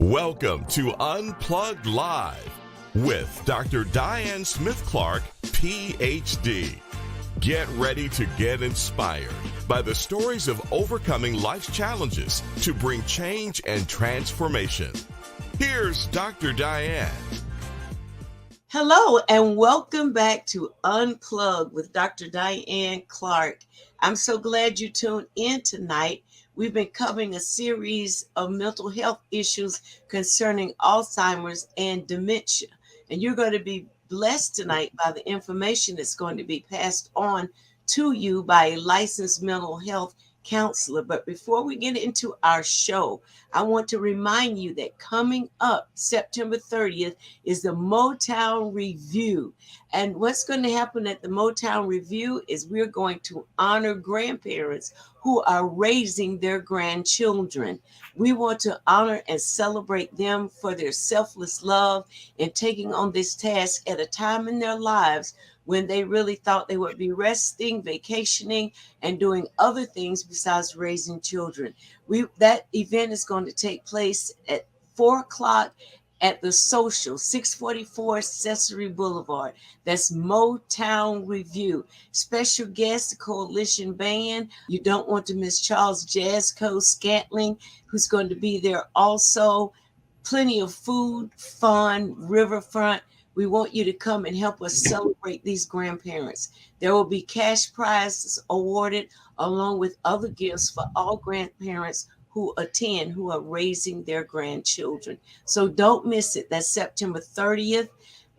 Welcome to Unplugged Live with Dr. Diane Smith-Clark, PhD. Get ready to get inspired by the stories of overcoming life's challenges to bring change and transformation. Here's Dr. Diane. Hello, and welcome back to Unplugged with Dr. Diane Clark. I'm so glad you tuned in tonight. We've been covering a series of mental health issues concerning Alzheimer's and dementia. And you're going to be blessed tonight by the information that's going to be passed on to you by a licensed mental health counselor. But before we get into our show, I want to remind you that coming up September 30th is the Motown Review. And what's going to happen at the Motown Review is we're going to honor grandparents who are raising their grandchildren. We want to honor and celebrate them for their selfless love and taking on this task at a time in their lives when they really thought they would be resting, vacationing, and doing other things besides raising children. That event is going to take place at 4 o'clock at the Social, 644 Accessory Boulevard. That's Motown Review. Special guest, the Coalition Band. You don't want to miss Charles Jazzco Scantling, who's going to be there also. Plenty of food, fun, riverfront. We want you to come and help us celebrate these grandparents. There will be cash prizes awarded along with other gifts for all grandparents who attend, who are raising their grandchildren. So don't miss it. That's September 30th,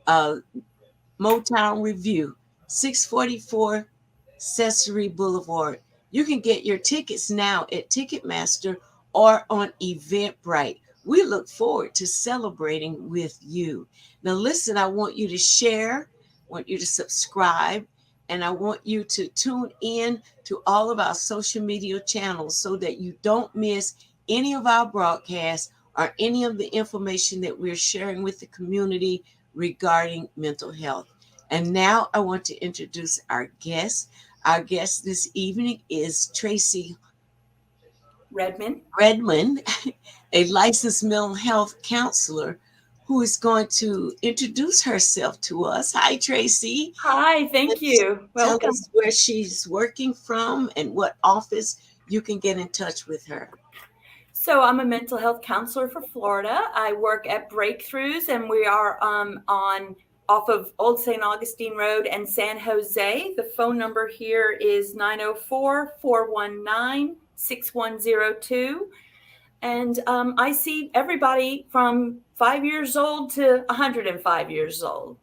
Motown Review, 644 Accessory Boulevard. You can get your tickets now at Ticketmaster or on Eventbrite. We look forward to celebrating with you. Now, listen, I want you to share, I want you to subscribe, and I want you to tune in to all of our social media channels so that you don't miss any of our broadcasts or any of the information that we're sharing with the community regarding mental health. And now I want to introduce our guest. Our guest this evening is Tracy Redman, a licensed mental health counselor who is going to introduce herself to us. Hi, Tracy. Hi, thank you. Welcome. Tell us where she's working from and what office you can get in touch with her. So I'm a mental health counselor for Florida. I work at Breakthroughs, and we are off of Old St. Augustine Road and San Jose. The phone number here is 904-419-6102. And I see everybody from 5 years old to 105 years old.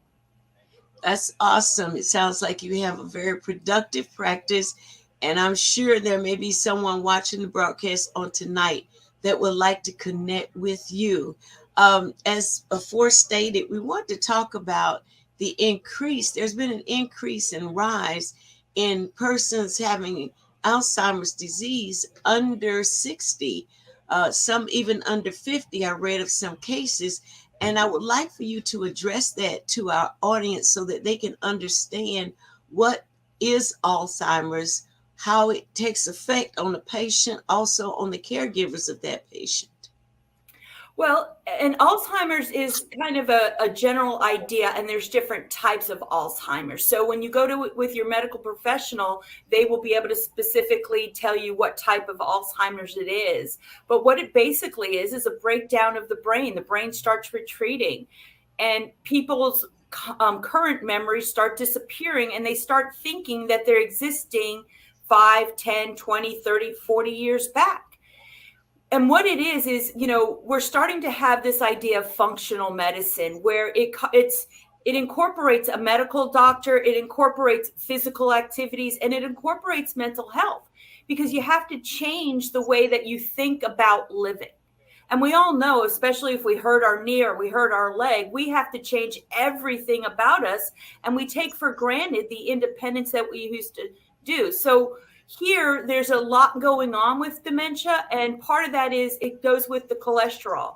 That's awesome. It sounds like you have a very productive practice. And I'm sure there may be someone watching the broadcast on tonight that would like to connect with you. As before stated, we want to talk about the increase. There's been an increase and rise in persons having Alzheimer's disease under 60. Some even under 50. I read of some cases, and I would like for you to address that to our audience so that they can understand what is Alzheimer's, how it takes effect on the patient, also on the caregivers of that patient. Well, and Alzheimer's is kind of a general idea, and there's different types of Alzheimer's. So when you go with your medical professional, they will be able to specifically tell you what type of Alzheimer's it is. But what it basically is a breakdown of the brain. The brain starts retreating, and people's current memories start disappearing, and they start thinking that they're existing 5, 10, 20, 30, 40 years back. And what it is, we're starting to have this idea of functional medicine where it incorporates a medical doctor, it incorporates physical activities, and it incorporates mental health, because you have to change the way that you think about living. And we all know, especially if we hurt our knee or we hurt our leg, we have to change everything about us, and we take for granted the independence that we used to do. So here, there's a lot going on with dementia, and part of that is it goes with the cholesterol.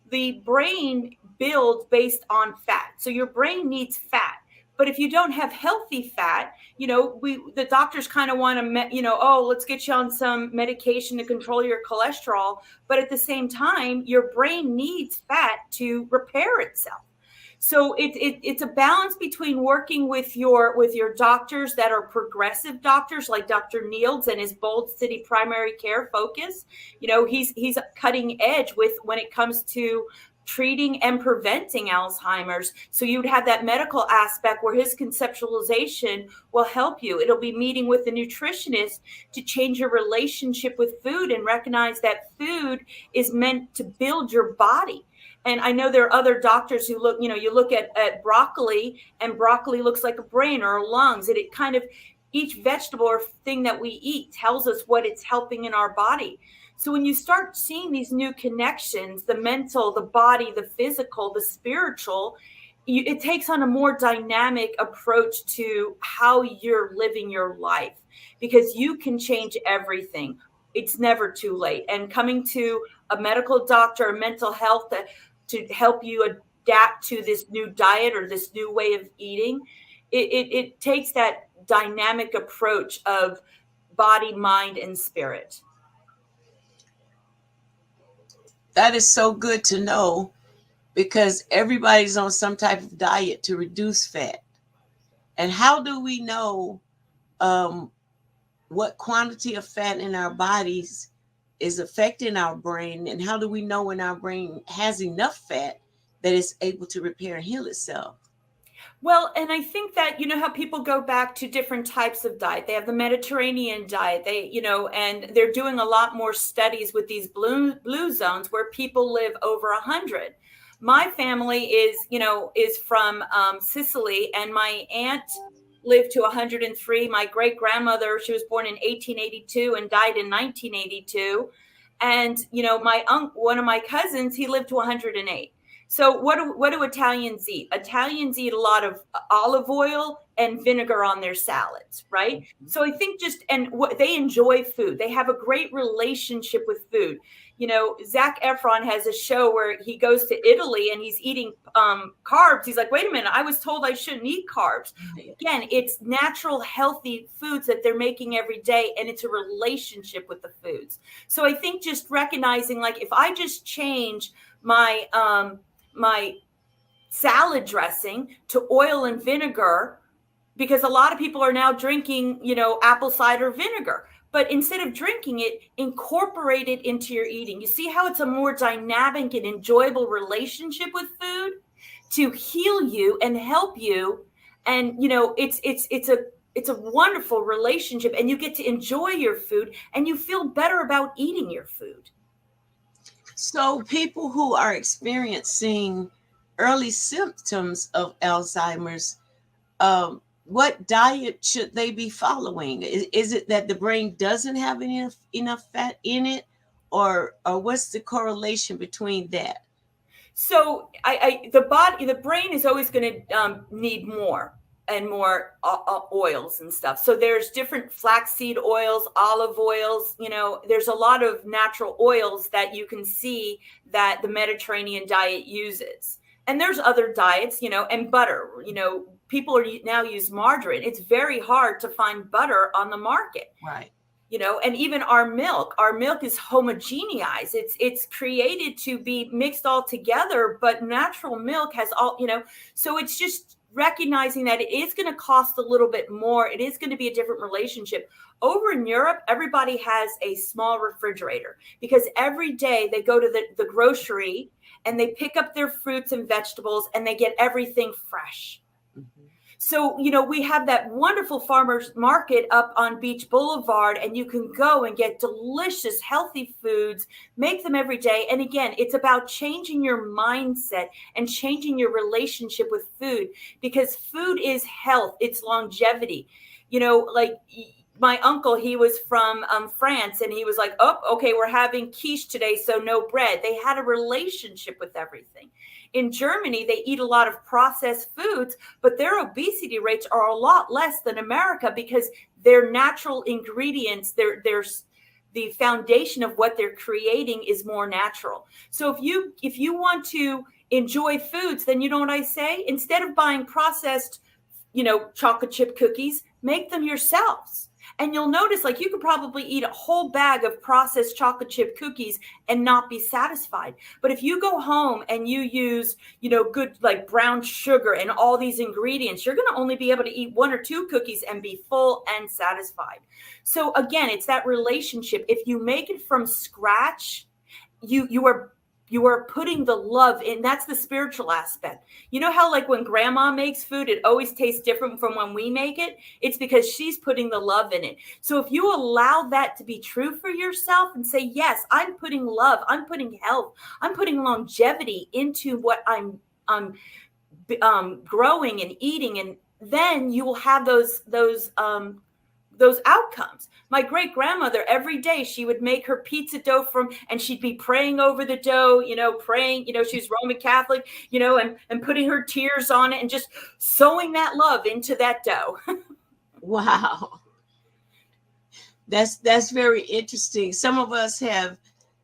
The brain builds based on fat. So your brain needs fat, But if you don't have healthy fat, the doctors kind of want to, oh, let's get you on some medication to control your cholesterol. But at the same time, your brain needs fat to repair itself. So it's a balance between working with your doctors that are progressive doctors, like Dr. Niels and his Bold City Primary Care focus. He's cutting edge when it comes to treating and preventing Alzheimer's. So you would have that medical aspect where his conceptualization will help you. It'll be meeting with the nutritionist to change your relationship with food and recognize that food is meant to build your body. And I know there are other doctors who look, you look at broccoli, and broccoli looks like a brain or a lungs. And it kind of, each vegetable or thing that we eat tells us what it's helping in our body. So when you start seeing these new connections, the mental, the body, the physical, the spiritual, it takes on a more dynamic approach to how you're living your life, because you can change everything. It's never too late. And coming to a medical doctor, a mental health to help you adapt to this new diet or this new way of eating, it takes that dynamic approach of body, mind, and spirit. That is so good to know, because everybody's on some type of diet to reduce fat. And how do we know what quantity of fat in our bodies is affecting our brain? And how do we know when our brain has enough fat that it's able to repair and heal itself? Well, and I think that, how people go back to different types of diet. They have the Mediterranean diet, and they're doing a lot more studies with these blue zones where people live over 100. My family is from Sicily, and my aunt lived to 103. My great grandmother, she was born in 1882 and died in 1982. And, one of my cousins, he lived to 108. So what do Italians eat? Italians eat a lot of olive oil and vinegar on their salads, right? So I think they enjoy food. They have a great relationship with food. Zac Efron has a show where he goes to Italy and he's eating carbs. He's like, wait a minute, I was told I shouldn't eat carbs. Again, it's natural, healthy foods that they're making every day, and it's a relationship with the foods. So I think just recognizing, like, if I just change my salad dressing to oil and vinegar, because a lot of people are now drinking, apple cider vinegar. But instead of drinking it, incorporate it into your eating. You see how it's a more dynamic and enjoyable relationship with food to heal you and help you. And, it's a wonderful relationship, and you get to enjoy your food and you feel better about eating your food. So people who are experiencing early symptoms of Alzheimer's, what diet should they be following? Is it that the brain doesn't have enough fat in it, or what's the correlation between that? So the brain is always going to need more and more oils and stuff. So there's different flaxseed oils, olive oils, there's a lot of natural oils that you can see that the Mediterranean diet uses. And there's other diets, and butter, people now use margarine. It's very hard to find butter on the market. Right. And even our milk is homogenized. It's created to be mixed all together, but natural milk has all, so it's just recognizing that it is going to cost a little bit more. It is going to be a different relationship. Over in Europe, everybody has a small refrigerator, because every day they go to the grocery and they pick up their fruits and vegetables and they get everything fresh. Mm-hmm. So, we have that wonderful farmers market up on Beach Boulevard, and you can go and get delicious, healthy foods, make them every day. And again, it's about changing your mindset and changing your relationship with food, because food is health. It's longevity. Like my uncle, he was from France, and he was like, oh, okay, we're having quiche today, so no bread. They had a relationship with everything. In Germany, they eat a lot of processed foods, but their obesity rates are a lot less than America, because their natural ingredients, there's the foundation of what they're creating is more natural. So if you want to enjoy foods, then you know what I say? Instead of buying processed chocolate chip cookies, make them yourselves. And you'll notice, like, you could probably eat a whole bag of processed chocolate chip cookies and not be satisfied. But if you go home and you use, good, like, brown sugar and all these ingredients, you're going to only be able to eat 1 or 2 cookies and be full and satisfied. So again, it's that relationship. If you make it from scratch, you are putting the love in. That's the spiritual aspect. You know how, like, when grandma makes food, it always tastes different from when we make it? It's because she's putting the love in it. So if you allow that to be true for yourself and say, yes, I'm putting love, I'm putting health, I'm putting longevity into what I'm growing and eating, and then you will have those outcomes. My great grandmother, every day she would make her pizza dough and she'd be praying over the dough, praying, she's Roman Catholic, and putting her tears on it and just sowing that love into that dough. Wow. That's very interesting. Some of us have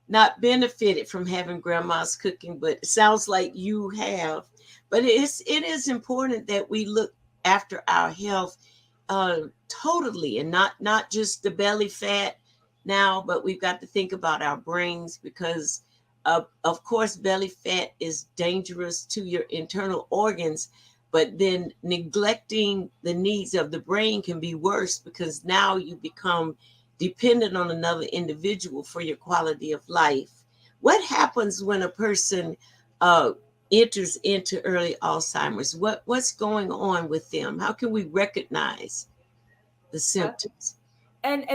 not benefited from having grandma's cooking, but it sounds like you have. But it is important that we look after our health totally, and not just the belly fat now, but we've got to think about our brains, because of course belly fat is dangerous to your internal organs, but then neglecting the needs of the brain can be worse, because now you become dependent on another individual for your quality of life. What happens when a person enters into early Alzheimer's? What's going on with them? How can we recognize the symptoms? And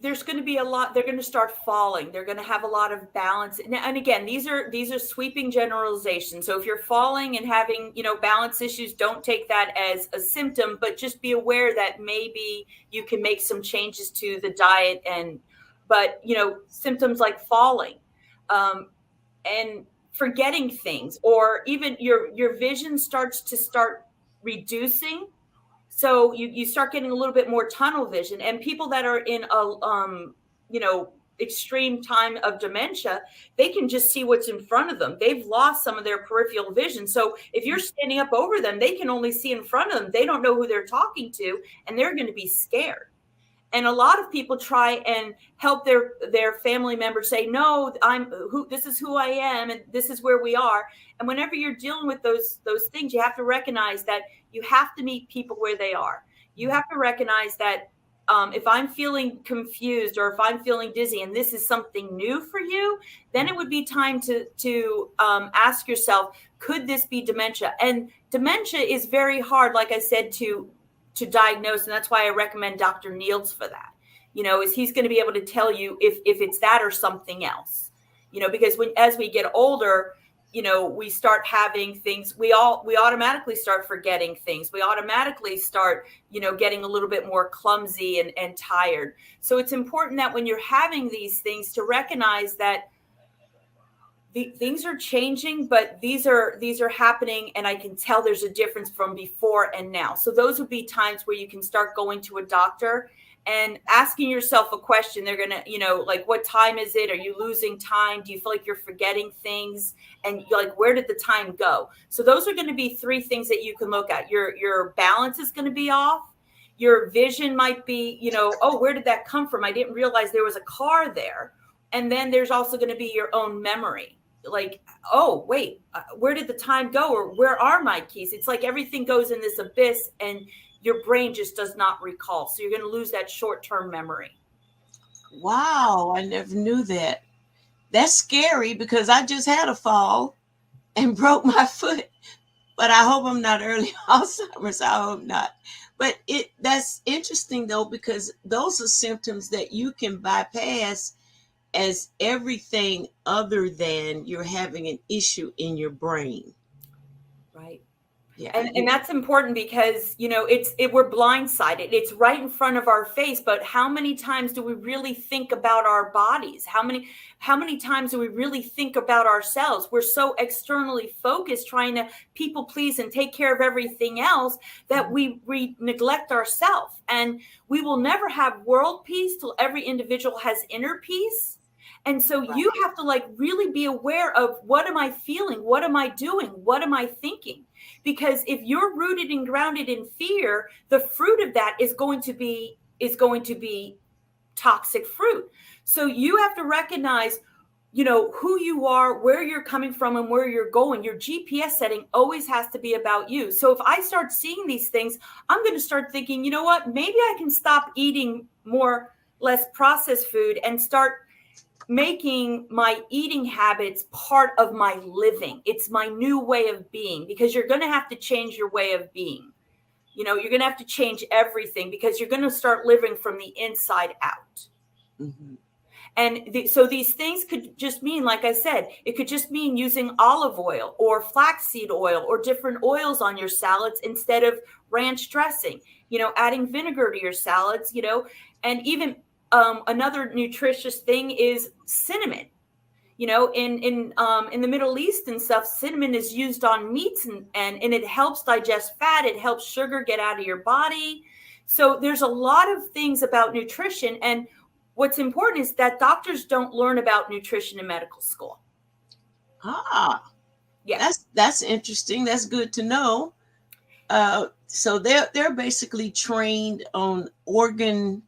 there's going to be a lot. They're going to start falling. They're going to have a lot of balance. And again, these are sweeping generalizations. So if you're falling and having, balance issues, don't take that as a symptom, but just be aware that maybe you can make some changes to the diet but symptoms like falling, and forgetting things, or even your vision starts reducing. So you start getting a little bit more tunnel vision, and people that are in a extreme time of dementia, they can just see what's in front of them. They've lost some of their peripheral vision. So if you're standing up over them, they can only see in front of them. They don't know who they're talking to, and they're going to be scared. And a lot of people try and help their family members say, no, this is who I am, and this is where we are. And whenever you're dealing with those things, you have to recognize that you have to meet people where they are. You have to recognize that if I'm feeling confused, or if I'm feeling dizzy, and this is something new for you, then it would be time to ask yourself, could this be dementia? And dementia is very hard, like I said, to diagnose. And that's why I recommend Dr. Niels for that, is he's going to be able to tell you if it's that or something else, because as we get older, we start having things, we automatically start forgetting things. We automatically start, getting a little bit more clumsy and tired. So it's important that when you're having these things, to recognize that things are changing, but these are happening, and I can tell there's a difference from before and now. So those would be times where you can start going to a doctor and asking yourself a question. They're going to, like, what time is it? Are you losing time? Do you feel like you're forgetting things? And you're like, where did the time go? So those are going to be 3 things that you can look at. Your balance is going to be off. Your vision might be, oh, where did that come from? I didn't realize there was a car there. And then there's also going to be your own memory. Like, oh, wait, where did the time go? Or where are my keys? It's like everything goes in this abyss, and your brain just does not recall. So you're going to lose that short-term memory. Wow, I never knew that. That's scary, because I just had a fall and broke my foot. But I hope I'm not early Alzheimer's. I hope not. But that's interesting, though, because those are symptoms that you can bypass as everything other than you're having an issue in your brain. Right. Yeah. And that's important, because, we're blindsided. It's right in front of our face. But how many times do we really think about our bodies? How many times do we really think about ourselves? We're so externally focused, trying to people please and take care of everything else, that we neglect ourselves. And we will never have world peace till every individual has inner peace. And so you have to like really be aware of, what am I feeling? What am I doing? What am I thinking? Because if you're rooted and grounded in fear, the fruit of that is going to be toxic fruit. So you have to recognize, who you are, where you're coming from, and where you're going. Your GPS setting always has to be about you. So if I start seeing these things, I'm going to start thinking, you know what, maybe I can stop eating less processed food and start making my eating habits part of my living. It's my new way of being, because you're going to have to change your way of being. You're going to have to change everything, because you're going to start living from the inside out. Mm-hmm. And so these things could just mean, like I said, it could just mean using olive oil or flaxseed oil or different oils on your salads instead of ranch dressing, adding vinegar to your salads, and even another nutritious thing is cinnamon. In the Middle East and stuff, cinnamon is used on meats and it helps digest fat. It helps sugar get out of your body. So there's a lot of things about nutrition. And what's important is that doctors don't learn about nutrition in medical school. Yeah. That's interesting. That's good to know. So they're basically trained on organ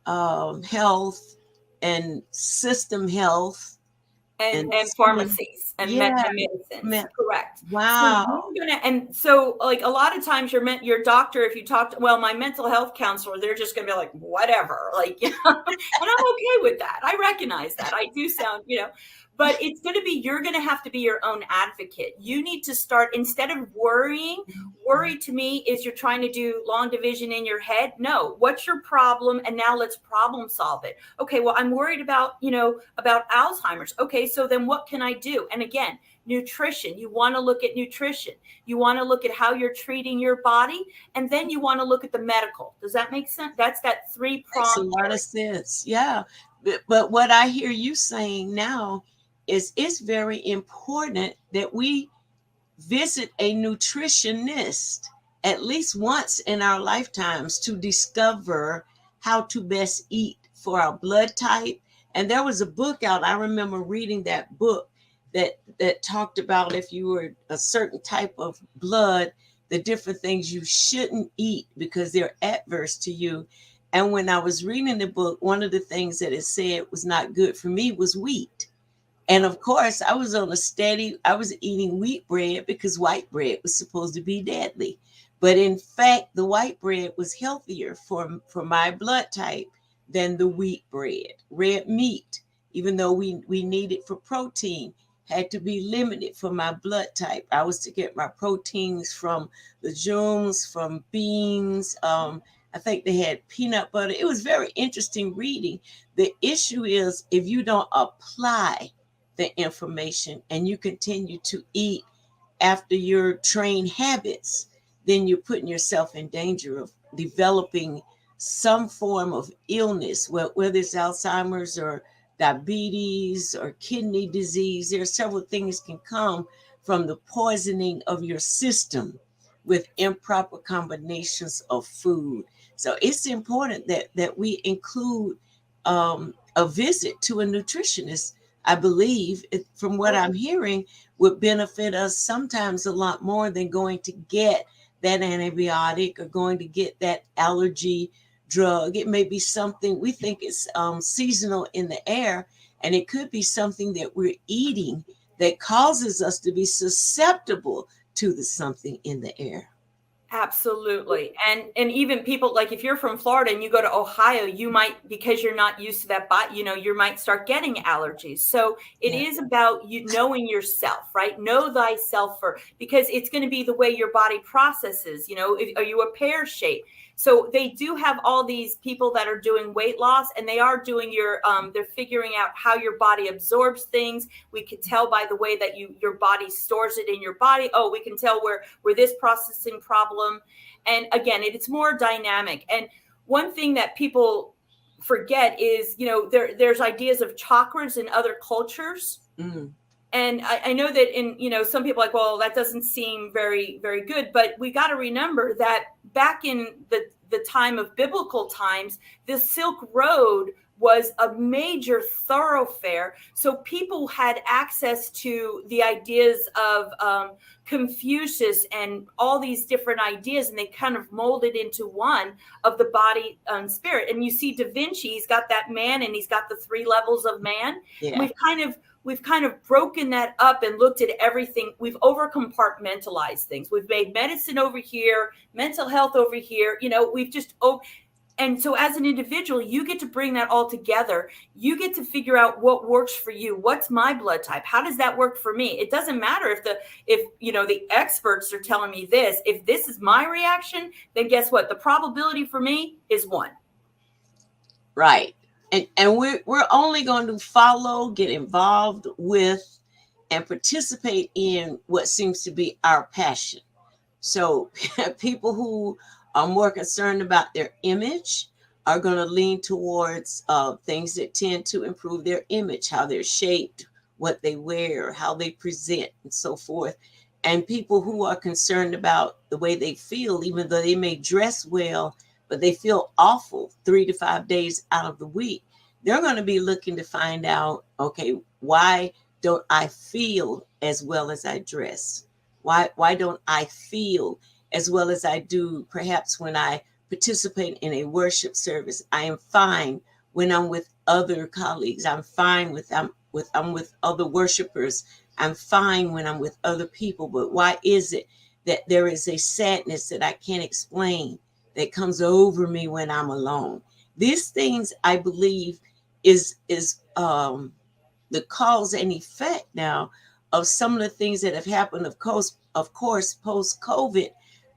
health and system health and pharmacies and medicines. Correct. Wow. So like a lot of times your doctor, if you talk to, my mental health counselor, they're just going to be like, whatever, like, and I'm okay with that. I recognize that. I do sound, but it's going to be, you're going to have to be your own advocate. You need to start, instead of worrying. Worry to me is you're trying to do long division in your head. No, what's your problem? And now let's problem solve it. Okay, well, I'm worried about Alzheimer's. Okay, so then what can I do? And again, nutrition. You want to look at nutrition. You want to look at how you're treating your body. And then you want to look at the medical. Does that make sense? That's that 3-pronged. Makes a lot of sense. Yeah. But what I hear you saying now is it's very important that we visit a nutritionist at least once in our lifetimes to discover how to best eat for our blood type. And there was a book out, I remember reading that book that talked about if you were a certain type of blood, the different things you shouldn't eat because they're adverse to you. And when I was reading the book, one of the things that it said was not good for me was wheat. And of course, I was eating wheat bread because white bread was supposed to be deadly. But in fact, the white bread was healthier for my blood type than the wheat bread. Red meat, even though we need it for protein, had to be limited for my blood type. I was to get my proteins from legumes, from beans. I think they had peanut butter. It was very interesting reading. The issue is if you don't apply the information and you continue to eat after your trained habits, then you're putting yourself in danger of developing some form of illness, whether it's Alzheimer's or diabetes or kidney disease. There are several things can come from the poisoning of your system with improper combinations of food. So it's important that we include a visit to a nutritionist. I believe, from what I'm hearing, would benefit us sometimes a lot more than going to get that antibiotic or going to get that allergy drug. It may be something we think is seasonal in the air, and it could be something that we're eating that causes us to be susceptible to the something in the air. Absolutely. And even people, like if you're from Florida and you go to Ohio, you might, because you're not used to that, but you might start getting allergies. So it is about you knowing yourself, right? Know thyself first, because it's going to be the way your body processes. Are you a pear shape? So they do have all these people that are doing weight loss, and they are doing they're figuring out how your body absorbs things. We could tell by the way that your body stores it in your body. Oh, we can tell where this processing problem. And again, it's more dynamic. And one thing that people forget is, there's ideas of chakras in other cultures. Mm. And I know that in, some people are like, well, that doesn't seem very, very good. But we got to remember that back in the time of biblical times, the Silk Road was a major thoroughfare. So people had access to the ideas of Confucius and all these different ideas, and they kind of molded into one of the body and spirit. And you see Da Vinci, he's got that man and he's got the 3 levels of man. Yeah. And we've kind of broken that up and looked at everything. We've over compartmentalized things. We've made medicine over here, mental health over here. We've just and so as an individual, you get to bring that all together. You get to figure out what works for you. What's my blood type? How does that work for me? It doesn't matter if the experts are telling me this. If this is my reaction, then guess what? The probability for me is 1. Right. And we're only going to follow, get involved with, and participate in what seems to be our passion. So people who are more concerned about their image are going to lean towards things that tend to improve their image, how they're shaped, what they wear, how they present, and so forth. And people who are concerned about the way they feel, even though they may dress well, but they feel awful 3 to 5 days out of the week, they're going to be looking to find out, okay, why don't I feel as well as I dress? Why don't I feel as well as I do perhaps when I participate in a worship service? I am fine when I'm with other colleagues. I'm fine I'm with other worshipers. I'm fine when I'm with other people. But why is it that there is a sadness that I can't explain that comes over me when I'm alone? These things, I believe, is the cause and effect now of some of the things that have happened, of course, post-COVID.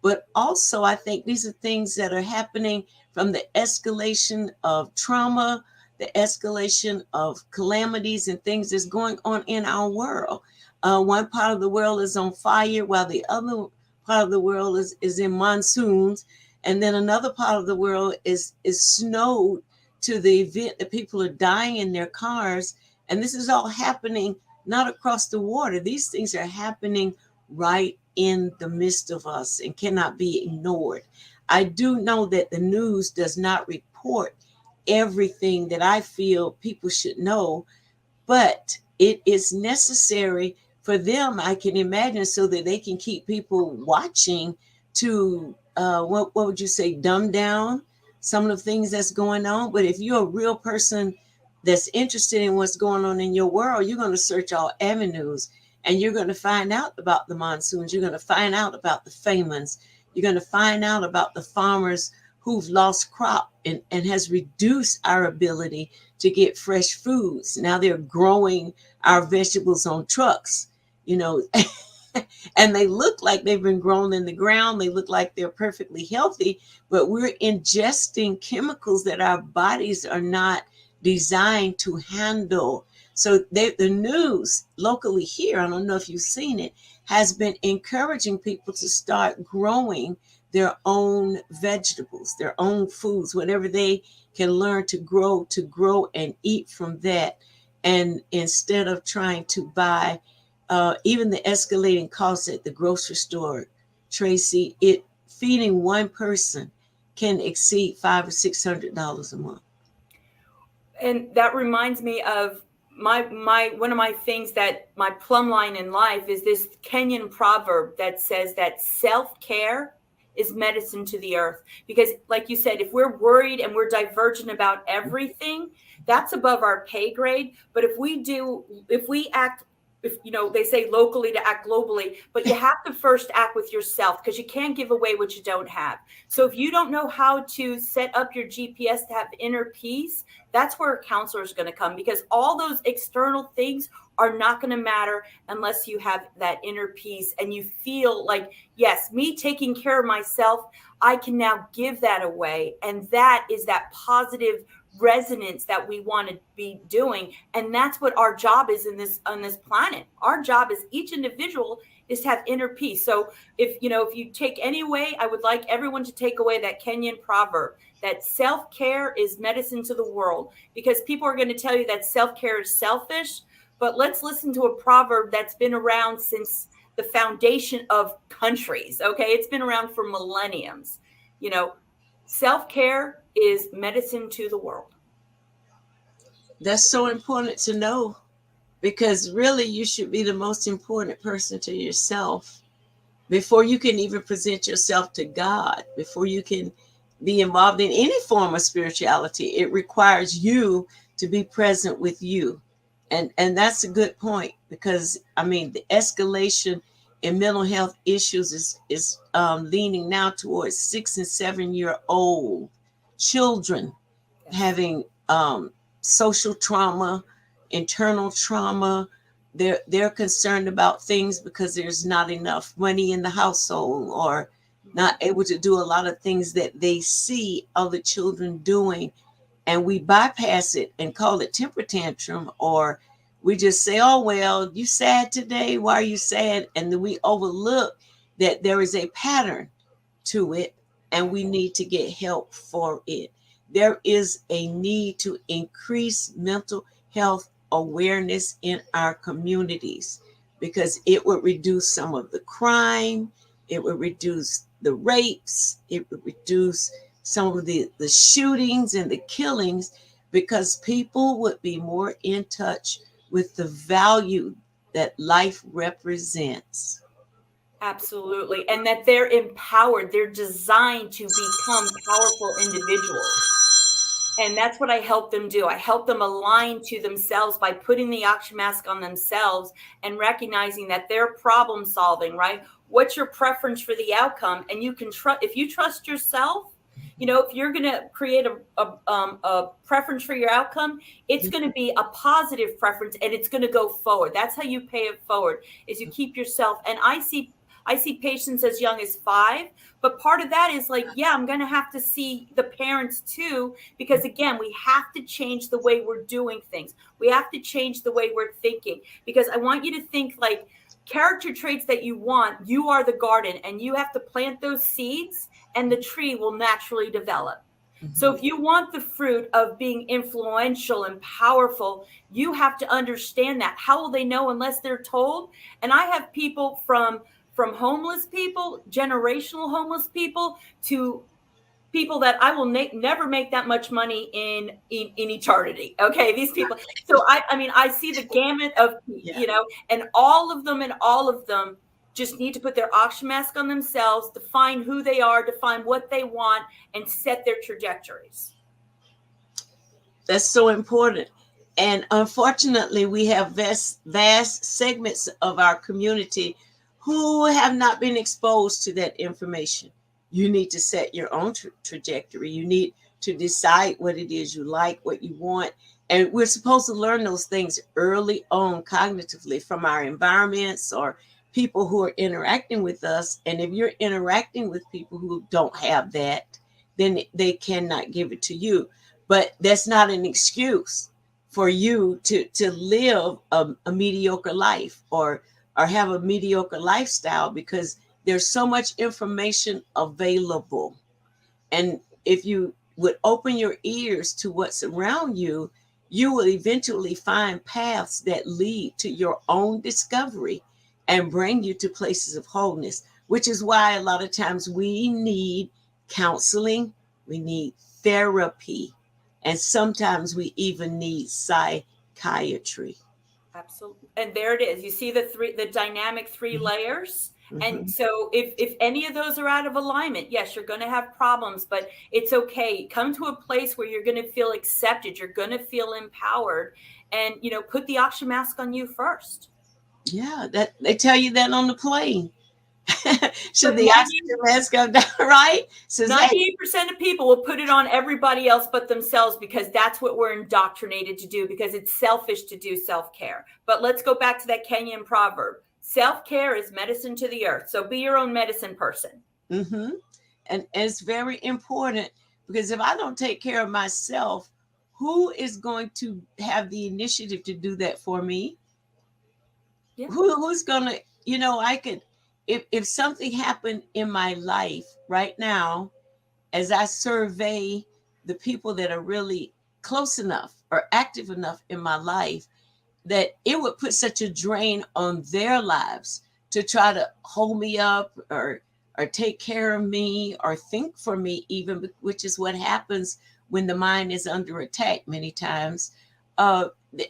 But also, I think these are things that are happening from the escalation of trauma, the escalation of calamities and things that's going on in our world. One part of the world is on fire while the other part of the world is in monsoons. And then another part of the world is snowed to the event that people are dying in their cars. And this is all happening not across the water. These things are happening right in the midst of us and cannot be ignored. I do know that the news does not report everything that I feel people should know, but it is necessary for them, I can imagine, so that they can keep people watching to, what would you say, dumb down some of the things that's going on. But if you're a real person that's interested in what's going on in your world, you're going to search all avenues. And you're going to find out about the monsoons. You're going to find out about the famines. You're going to find out about the farmers who've lost crop and has reduced our ability to get fresh foods. Now they're growing our vegetables on trucks, and they look like they've been grown in the ground. They look like they're perfectly healthy, but we're ingesting chemicals that our bodies are not designed to handle. So the news locally here, I don't know if you've seen it, has been encouraging people to start growing their own vegetables, their own foods, whatever they can learn to grow and eat from that. And instead of trying to buy even the escalating costs at the grocery store, Tracy, feeding one person can exceed $500 or $600 a month. And that reminds me of my one of my things, that my plumb line in life is this Kenyan proverb that says that self-care is medicine to the earth. Because like you said, if we're worried and we're divergent about everything, that's above our pay grade. But if we act, they say locally to act globally, but you have to first act with yourself, because you can't give away what you don't have. So if you don't know how to set up your GPS to have inner peace, that's where a counselor is going to come, because all those external things are not going to matter unless you have that inner peace and you feel like, yes, me taking care of myself, I can now give that away. And that is that positive resonance that we want to be doing. And that's what our job is on this planet. Our job as each individual is to have inner peace. So if you take any way, I would like everyone to take away that Kenyan proverb, that self-care is medicine to the world, because people are going to tell you that self-care is selfish. But let's listen to a proverb that's been around since the foundation of countries. Okay. It's been around for millenniums. Self-care is medicine to the world. That's so important to know, because really you should be the most important person to yourself before you can even present yourself to God, before you can be involved in any form of spirituality. It requires you to be present with you. And that's a good point, because I mean the escalation in mental health issues is leaning now towards 6 and 7 year old children Yes. having social trauma, internal trauma. They're concerned about things because there's not enough money in the household, or not able to do a lot of things that they see other children doing, and we bypass it and call it temper tantrum, or we just say, oh well, you sad today, why are you sad? And then we overlook that there is a pattern to it, and we need to get help for it. There is a need to increase mental health awareness in our communities, because it would reduce some of the crime, it would reduce the rapes, it would reduce some of the shootings and the killings, because people would be more in touch with the value that life represents. Absolutely. And that they're empowered. They're designed to become powerful individuals. And that's what I help them do. I help them align to themselves by putting the oxygen mask on themselves and recognizing that they're problem solving, right? What's your preference for the outcome? And you can trust, if you trust yourself, you know, if you're going to create a preference for your outcome, it's going to be a positive preference and it's going to go forward. That's how you pay it forward, is you keep yourself. And I see patients as young as 5, but part of that is like, yeah, I'm going to have to see the parents too, because again, we have to change the way we're doing things. We have to change the way we're thinking, because I want you to think like character traits that you want. You are the garden, and you have to plant those seeds and the tree will naturally develop. So if you want the fruit of being influential and powerful, you have to understand that. How will they know unless they're told? And I have people from homeless people, generational homeless people, to people that I will never make that much money in eternity. Okay, these people. So I mean, I see the gamut of, Yeah. you know, and all of them just need to put their oxygen mask on themselves, define who they are, define what they want, and set their trajectories. That's so important. And unfortunately, we have vast segments of our community who have not been exposed to that information. You need to set your own trajectory. You need to decide what it is you like, what you want. And we're supposed to learn those things early on cognitively from our environments or people who are interacting with us. And if you're interacting with people who don't have that, then they cannot give it to you. But that's not an excuse for you to live a mediocre life, or have a mediocre lifestyle, because there's so much information available. And if you would open your ears to what's around you, you will eventually find paths that lead to your own discovery and bring you to places of wholeness, which is why a lot of times we need counseling, we need therapy, and sometimes we even need psychiatry. Absolutely. And there it is. You see the dynamic 3 layers. Mm-hmm. And so if any of those are out of alignment, yes, you're going to have problems, but it's okay. Come to a place where you're going to feel accepted. You're going to feel empowered, and, you know, put the oxygen mask on you first. Yeah, that they tell you that on the plane. Should But the oxygen mask go down, right? So 98% of people will put it on everybody else but themselves, because that's what we're indoctrinated to do, because it's selfish to do self-care. But let's go back to that Kenyan proverb. Self-care is medicine to the earth. So be your own medicine person. Mm-hmm. And it's very important, because if I don't take care of myself, who is going to have the initiative to do that for me? Yeah. Who's going to, I could, if something happened in my life right now, as I survey the people that are really close enough or active enough in my life, that it would put such a drain on their lives to try to hold me up, or take care of me, or think for me even, which is what happens when the mind is under attack many times.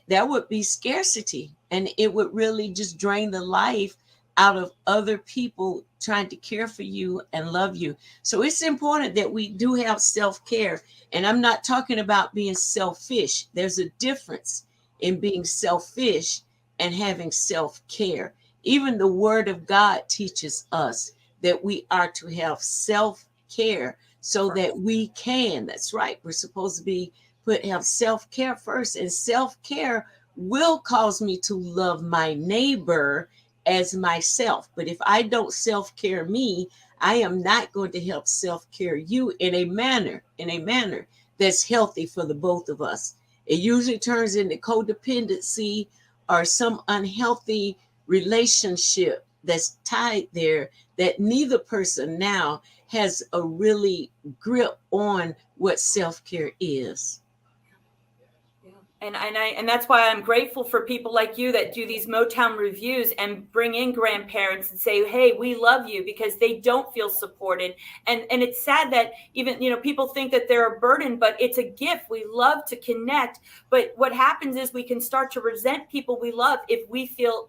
there would be scarcity, and it would really just drain the life out of other people trying to care for you and love you. So it's important that we do have self-care. And I'm not talking about being selfish. There's a difference in being selfish and having self-care. Even the word of God teaches us that we are to have self-care so that we can, that's right, we're supposed to be have self-care first, and self-care will cause me to love my neighbor as myself. But if I don't self-care me, I am not going to help self-care you in a manner that's healthy for the both of us. It usually turns into codependency or some unhealthy relationship that's tied there, that neither person now has a really grip on what self-care is. And that's why I'm grateful for people like you that do these Motown reviews and bring in grandparents and say, hey, we love you, because they don't feel supported. And it's sad that even, people think that they're a burden, but it's a gift. We love to connect. But what happens is we can start to resent people we love if we feel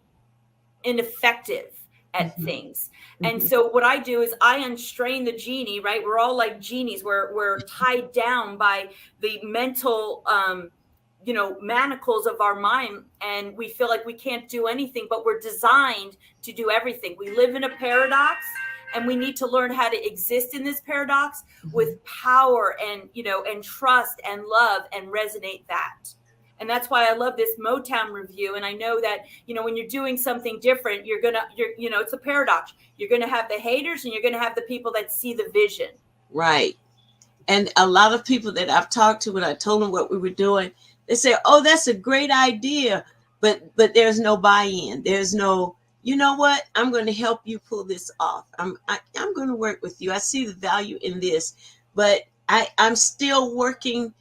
ineffective at things. And so what I do is I unstrain the genie, right? We're all like genies. We're tied down by the mental, manacles of our mind, and we feel like we can't do anything, but we're designed to do everything. We live in a paradox, and we need to learn how to exist in this paradox with power and, and trust and love and resonate that. And that's why I love this Motown review. And I know that, when you're doing something different, it's a paradox. You're going to have the haters, and you're going to have the people that see the vision. Right. And a lot of people that I've talked to, when I told them what we were doing, they say, oh, that's a great idea. But there's no buy-in. There's no, you know what? I'm going to help you pull this off. I'm going to work with you. I see the value in this, but I'm still working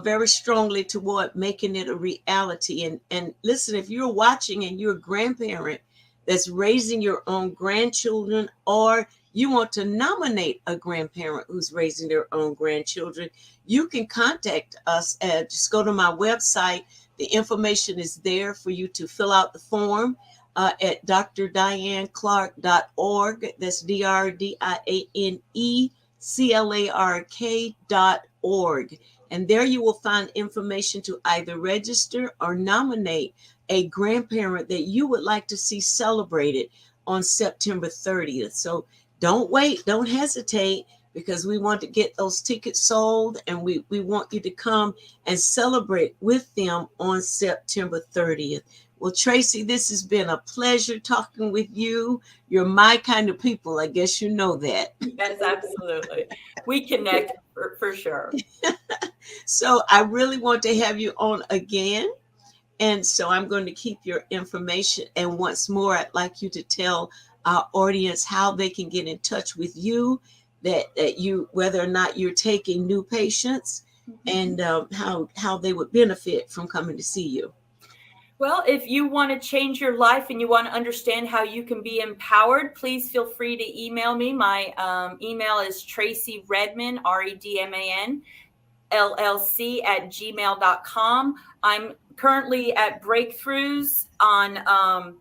very strongly toward making it a reality. And listen, if you're watching and you're a grandparent that's raising your own grandchildren, or you want to nominate a grandparent who's raising their own grandchildren, you can contact us just go to my website. The information is there for you to fill out the form at drdianeclark.org. That's DRDIANECLARK.org. And there you will find information to either register or nominate a grandparent that you would like to see celebrated on September 30th. So don't wait, don't hesitate, because we want to get those tickets sold, and we want you to come and celebrate with them on September 30th. Well, Tracy, this has been a pleasure talking with you. You're my kind of people. I guess you know that. Yes, absolutely. We connect for sure. So I really want to have you on again. And so I'm going to keep your information. And once more, I'd like you to tell our audience how they can get in touch with you, that you, whether or not you're taking new patients, and how they would benefit from coming to see you. Well, if you want to change your life and you want to understand how you can be empowered, please feel free to email me. My email is Tracy Redman, REDMAN, LLC@gmail.com. I'm currently at Breakthroughs on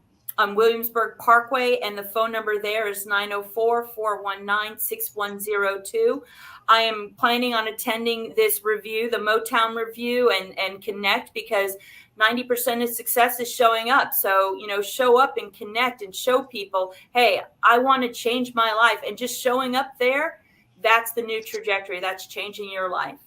Williamsburg Parkway, and the phone number there is 904-419-6102. I am planning on attending this review, the Motown review, and connect, because 90% of success is showing up. So, show up and connect and show people, hey, I want to change my life. And just showing up there, that's the new trajectory. That's changing your life.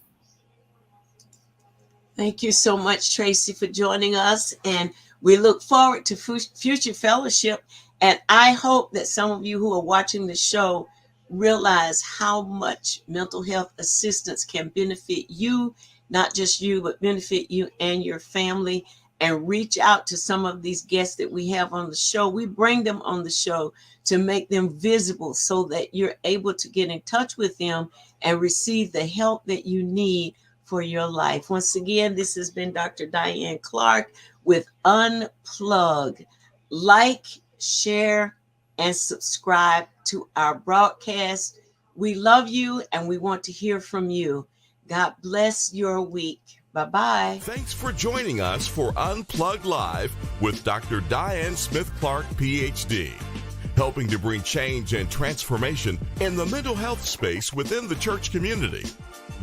Thank you so much, Tracy, for joining us. And we look forward to future fellowship. And I hope that some of you who are watching the show realize how much mental health assistance can benefit you, not just you, but benefit you and your family. And reach out to some of these guests that we have on the show. We bring them on the show to make them visible, so that you're able to get in touch with them and receive the help that you need for your life. Once again, this has been Dr. Diane Clark with Unplug. Like, share, and subscribe to our broadcast. We love you, and we want to hear from you. God bless your week. Bye-bye. Thanks for joining us for Unplugged Live with Dr. Diane Smith-Clark, PhD, helping to bring change and transformation in the mental health space within the church community.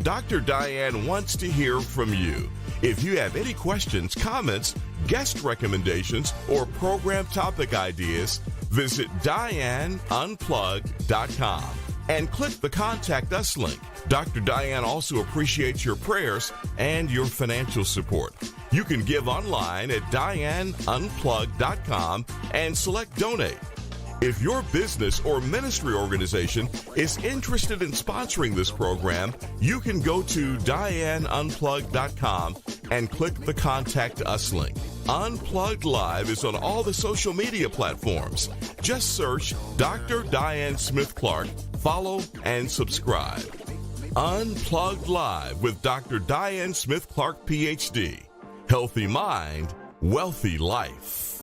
Dr. Diane wants to hear from you. If you have any questions, comments, guest recommendations, or program topic ideas, visit DianeUnplugged.com and click the Contact Us link. Dr. Diane also appreciates your prayers and your financial support. You can give online at DianeUnplugged.com and select Donate. If your business or ministry organization is interested in sponsoring this program, you can go to DianeUnplugged.com and click the Contact Us link. Unplugged Live is on all the social media platforms. Just search Dr. Diane Smith-Clark, follow, and subscribe. Unplugged Live with Dr. Diane Smith-Clark, PhD. Healthy mind, wealthy life.